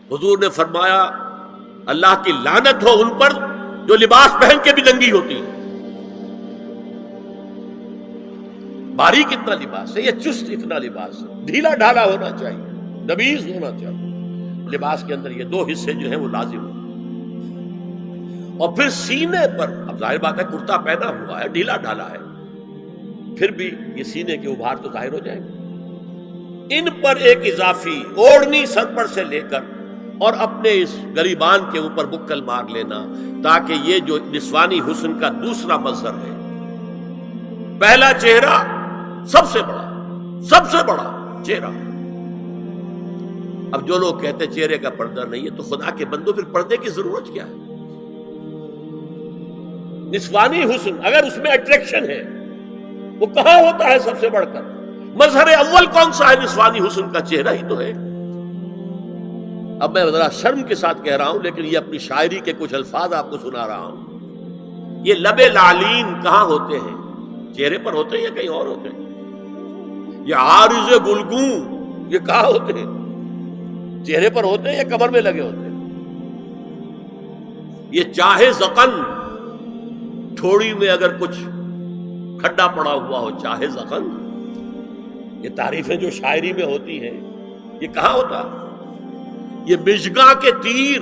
حضور نے فرمایا اللہ کی لعنت ہو ان پر جو لباس پہن کے بھی ننگی ہوتی ہے. باریک اتنا لباس ہے یا چست اتنا لباس ہے, ڈھیلا ڈھالا ہونا چاہیے, نبیز ہونا چاہیے. لباس کے اندر یہ دو حصے جو ہیں وہ لازم ہیں. اور پھر سینے پر, اب ظاہر بات ہے کرتا پہنا ہوا ہے, ڈھیلا ڈھالا ہے, پھر بھی یہ سینے کے ابھار تو ظاہر ہو جائیں گے. ان پر ایک اضافی اوڑھنی سر پر سے لے کر اور اپنے اس گریبان کے اوپر بکل مار لینا, تاکہ یہ جو نسوانی حسن کا دوسرا مظہر ہے, پہلا چہرہ سب سے بڑا چہرہ. اب جو لوگ کہتے چہرے کا پردہ نہیں ہے, تو خدا کے بندو پھر پردے کی ضرورت کیا ہے؟ نسوانی حسن اگر اس میں اٹریکشن ہے, وہ کہاں ہوتا ہے سب سے بڑھ کر؟ مظہر اول کون سا ہے نسوانی حسن کا؟ چہرہ ہی تو ہے. اب میں ذرا شرم کے ساتھ کہہ رہا ہوں, لیکن یہ اپنی شاعری کے کچھ الفاظ آپ کو سنا رہا ہوں. یہ لب لعلین کہاں ہوتے ہیں؟ چہرے پر ہوتے ہیں یا کہیں اور ہوتے ہیں؟ یہ عارض گلگوں یہ کہاں ہوتے ہیں؟ چہرے پر ہوتے ہیں یا کمر میں لگے ہوتے ہیں؟ یہ چاہے زقن, تھوڑی میں اگر کچھ کھڈا پڑا ہوا ہو, چاہے زقن. یہ تعریفیں جو شاعری میں ہوتی ہیں یہ کہاں ہوتا؟ یہ مژگاں کے تیر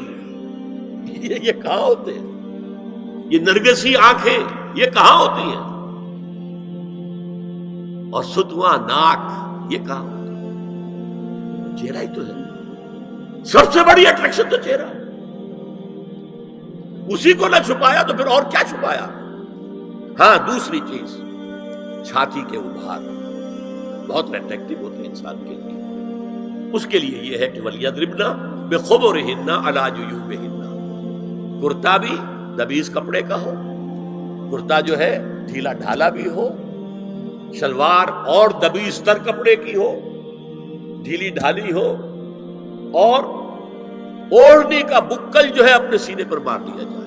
یہ کہاں ہوتے ہیں؟ یہ نرگسی آنکھیں یہ کہاں ہوتی ہیں؟ اور ستواں ناک یہ کہاں ہوتی ہے؟ چہرہ ہی تو ہے. سب سے بڑی اٹریکشن تو چہرہ. اسی کو نہ چھپایا تو پھر اور کیا چھپایا؟ ہاں دوسری چیز, چھاتی کے ابھار بہت اٹریکٹیو ہوتے ہیں انسان کے لیے. اس کے لیے یہ ہے کہ وَلْيَضْرِبْنَ بِخُمُرِهِنَّ عَلَى جُيُوبِهِنَّ. کرتا بھی نبیز کپڑے کا ہو, کرتا جو ہے ڈھیلا ڈھالا بھی ہو, شلوار اور دبیز تر کپڑے کی ہو, ڈھیلی ڈھالی ہو, اور اوڑھنی کا بکل جو ہے اپنے سینے پر مار لیا جائے.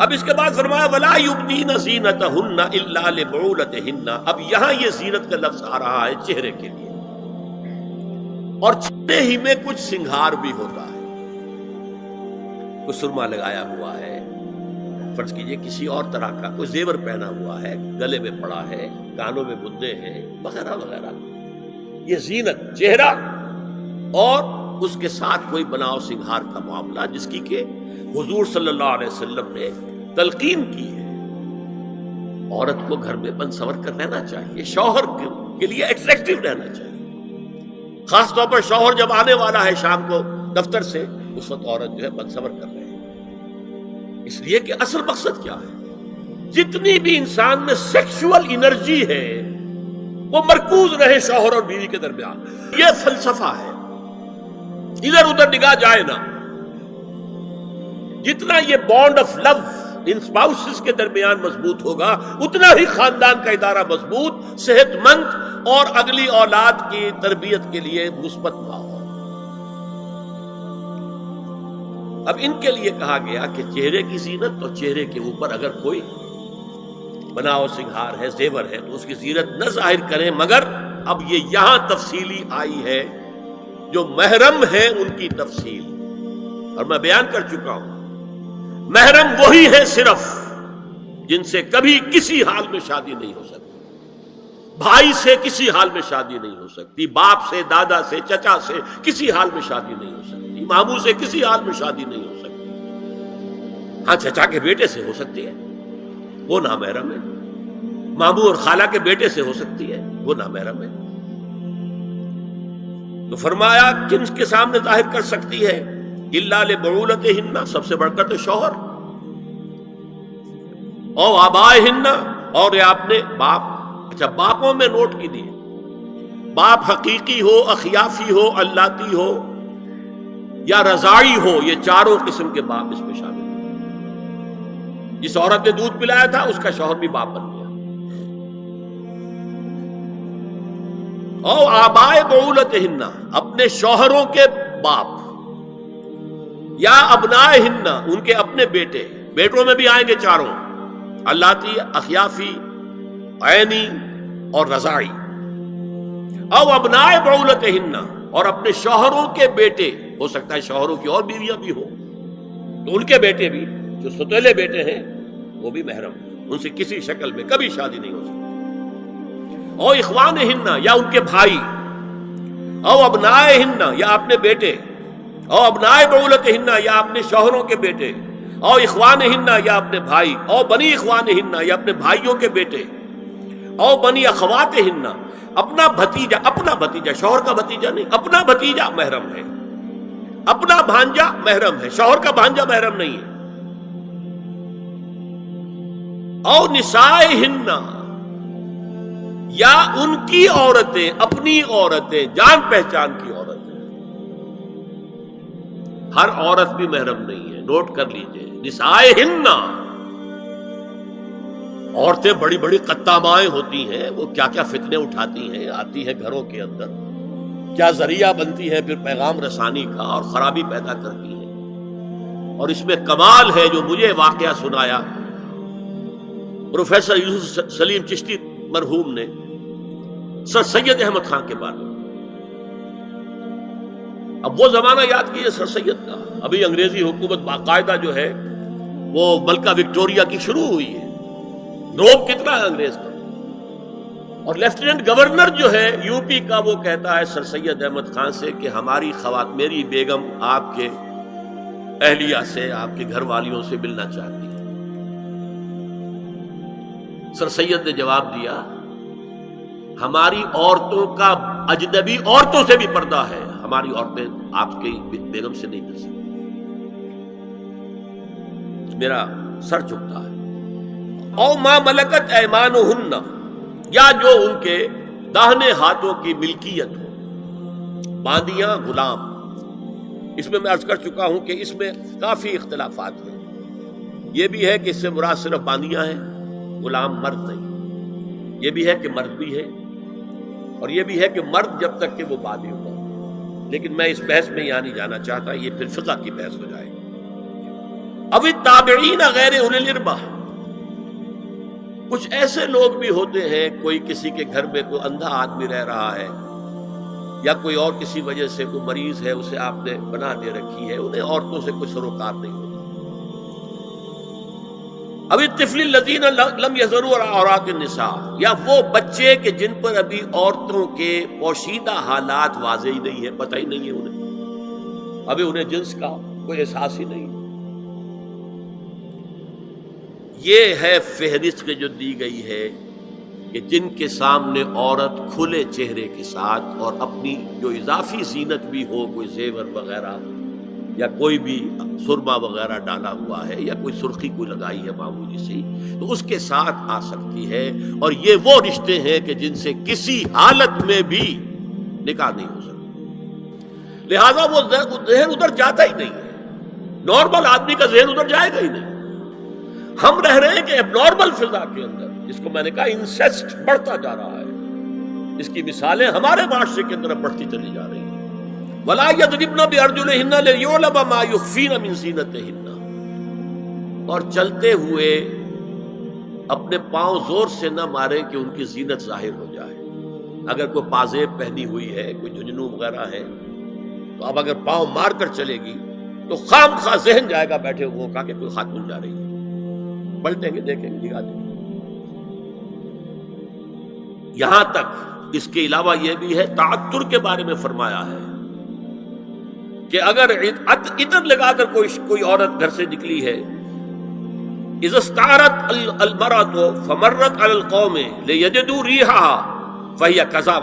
اب اس کے بعد فرمایا وَلَا يُبْدِينَ زِينَتَهُنَّ إِلَّا لِبُعُولَتِهِنَّ. اب یہاں یہ زینت کا لفظ آ رہا ہے چہرے کے لیے, اور چہرے ہی میں کچھ سنگھار بھی ہوتا ہے. کوئی سرما لگایا ہوا ہے, فرض کیجئے کسی اور طرح کا کوئی زیور پہنا ہوا ہے, گلے میں پڑا ہے, کانوں میں بدے ہیں, وغیرہ وغیرہ. یہ زینت چہرہ اور اس کے ساتھ کوئی بناؤ سنگھار کا معاملہ, جس کی کہ حضور صلی اللہ علیہ وسلم نے تلقین کی ہے. عورت کو گھر میں بن سور کر رہنا چاہیے, شوہر کے لیے اٹریکٹیو رہنا چاہیے. خاص طور پر شوہر جب آنے والا ہے شام کو دفتر سے, اس وقت عورت جو ہے بن سور کر رہے ہیں. اس لیے کہ اصل مقصد کیا ہے؟ جتنی بھی انسان میں سیکشول انرجی ہے وہ مرکوز رہے شوہر اور بیوی کے درمیان. یہ فلسفہ ہے, ادھر ادھر نگاہ جائے نہ. جتنا یہ bond of love in spouses کے درمیان مضبوط ہوگا, اتنا ہی خاندان کا ادارہ مضبوط, صحت مند اور اگلی اولاد کی تربیت کے لیے مثبت ماحول. اب ان کے لیے کہا گیا کہ چہرے کی زینت, اور چہرے کے اوپر اگر کوئی بناؤ سنگھار ہے, زیور ہے, تو اس کی زینت نہ ظاہر کریں. مگر اب یہ یہاں تفصیلی آئی ہے, جو محرم ہے ان کی تفصیل, اور میں بیان کر چکا ہوں. محرم وہی ہے صرف جن سے کبھی کسی حال میں شادی نہیں ہو سکتی. بھائی سے کسی حال میں شادی نہیں ہو سکتی, باپ سے, دادا سے, چچا سے کسی حال میں شادی نہیں ہو سکتی, ماموں سے کسی حال میں شادی نہیں ہو سکتی. ہاں چچا کے بیٹے سے ہو سکتی ہے, وہ نامحرم ہے. ماموں اور خالہ کے بیٹے سے ہو سکتی ہے, وہ نامحرم ہے. تو فرمایا کن کے سامنے ظاہر کر سکتی ہے؟ الا لبعولتہن, سب سے بڑھ کر تو شوہر, او آبائہن, اور یہ آپ نے باپ. اچھا باپوں میں نوٹ کیجیے, باپ حقیقی ہو, اخیافی ہو, اللاتی ہو یا رضاعی ہو, یہ چاروں قسم کے باپ اس میں شامل ہیں. جس عورت نے دودھ پلایا تھا اس کا شوہر بھی باپ بن گیا. او آبائے بعولتہن, اپنے شوہروں کے باپ, یا ابنائہن, ان کے اپنے بیٹے. بیٹوں میں بھی آئیں گے چاروں, اللاتی, اخیافی, عینی اور رضاعی. او ابنائے بعولتہن, اور اپنے شوہروں کے بیٹے، ہو سکتا ہے شوہروں کی اور بیویاں بھی ہوں تو ان کے بیٹے بھی، جو ستیلے بیٹے ہیں وہ بھی محرم، ان سے کسی شکل میں کبھی شادی نہیں ہو سکتی۔ او اخوانہن، یا ان کے بھائی، او ابنائہن، یا اپنے بیٹے، او ابنائے بعولتہن، یا اپنے شوہروں کے بیٹے، او اخوانہن، یا اپنے بھائی، او بنی اخوانہن، یا اپنے بھائیوں کے بیٹے، او بنی اخواتہن، اپنا بھتیجا، شوہر کا بھتیجا نہیں، اپنا بھتیجا محرم ہے، اپنا بھانجا محرم ہے، شوہر کا بھانجا محرم نہیں ہے۔ او نسائہن، یا ان کی عورتیں، اپنی عورتیں، جان پہچان کی عورتیں۔ ہر عورت بھی محرم نہیں ہے، نوٹ کر لیجئے، نسائہن۔ عورتیں بڑی بڑی قطامائیں ہوتی ہیں، وہ کیا کیا فتنے اٹھاتی ہیں، آتی ہیں گھروں کے اندر، کیا ذریعہ بنتی ہے پھر پیغام رسانی کا، اور خرابی پیدا کرتی ہیں۔ اور اس میں کمال ہے جو مجھے واقعہ سنایا پروفیسر یوسف سلیم چشتی مرحوم نے سر سید احمد خان کے بارے میں۔ اب وہ زمانہ یاد کیجیے سر سید کا، ابھی انگریزی حکومت باقاعدہ جو ہے وہ ملکہ وکٹوریہ کی شروع ہوئی ہے، روب کتنا ہے انگریز کا، اور لیفٹیننٹ گورنر جو ہے یو پی کا وہ کہتا ہے سر سید احمد خان سے کہ ہماری میری بیگم آپ کے اہلیہ سے، آپ کے گھر والیوں سے ملنا چاہتی ہے۔ سر سید نے جواب دیا، ہماری عورتوں کا اجنبی عورتوں سے بھی پردہ ہے، ہماری عورتیں آپ کی بیگم سے نہیں مل سکتی۔ میرا سر جھکتا ہے۔ او ما ملکت ایمانہن، یا جو ان کے داہنے ہاتھوں کی ملکیت ہو، باندیاں، غلام۔ اس میں عرض کر چکا ہوں کہ اس میں کافی اختلافات ہیں۔ یہ بھی ہے کہ اس سے مراد صرف باندیاں ہیں، غلام مرد نہیں، یہ بھی ہے کہ مرد بھی ہے، اور یہ بھی ہے کہ مرد جب تک کہ وہ بالغ ہو۔ لیکن میں اس بحث میں یہاں نہیں جانا چاہتا، یہ پھر فقہ کی بحث ہو جائے گی۔ اب التابعین غیر اولی الارباح، کچھ ایسے لوگ بھی ہوتے ہیں، کوئی کسی کے گھر میں کوئی اندھا آدمی رہ رہا ہے، یا کوئی اور کسی وجہ سے کوئی مریض ہے، اسے آپ نے بنا دے رکھی ہے، انہیں عورتوں سے کوئی سروکار نہیں ہوتا۔ اب الطفل الذین لم یظہروا علی عورات النساء، یا وہ بچے کہ جن پر ابھی عورتوں کے پوشیدہ حالات واضح ہی نہیں ہے، پتہ ہی نہیں ہے انہیں، ابھی انہیں جنس کا کوئی احساس ہی نہیں۔ یہ ہے فہرست جو دی گئی ہے کہ جن کے سامنے عورت کھلے چہرے کے ساتھ اور اپنی جو اضافی زینت بھی ہو، کوئی زیور وغیرہ یا کوئی بھی سرما وغیرہ ڈالا ہوا ہے، یا کوئی سرخی کوئی لگائی ہے معمولی سی، تو اس کے ساتھ آ سکتی ہے۔ اور یہ وہ رشتے ہیں کہ جن سے کسی حالت میں بھی نکاح نہیں ہو سکتا، لہذا وہ ذہن ادھر جاتا ہی نہیں ہے، نارمل آدمی کا ذہن ادھر جائے گا ہی نہیں۔ ہم رہ رہے ہیں کہ اب نارمل فضا کے اندر، جس کو میں نے کہا انسیسٹ بڑھتا جا رہا ہے، اس کی مثالیں ہمارے معاشرے کے اندر بڑھتی چلی جا رہی ہیں۔ وَلَا يَضْرِبْنَ بِأَرْجُلِهِنَّ لِيُعْلَمَ مَا يُخْفِينَ مِنْ زِينَتِهِنَّ، اور چلتے ہوئے اپنے پاؤں زور سے نہ مارے کہ ان کی زینت ظاہر ہو جائے۔ اگر کوئی پازیب پہنی ہوئی ہے، کوئی جھنجھنو وغیرہ ہے، تو اب اگر پاؤں مار کر چلے گی تو خام خواہ ذہن جائے گا بیٹھے ہوئے کا کہ کوئی خاتون جا رہی ہے، پلٹیں گے، دیکھیں گے، نگاہ دیں گے۔ یہاں تک اس کے علاوہ یہ بھی ہے، تعطر کے بارے میں فرمایا ہے کہ اگر عطر لگا کر کوئی عورت گھر سے نکلی ہے، اذا استعارت المرأة فمرت على القوم ليجدوا ريحها فهي كذا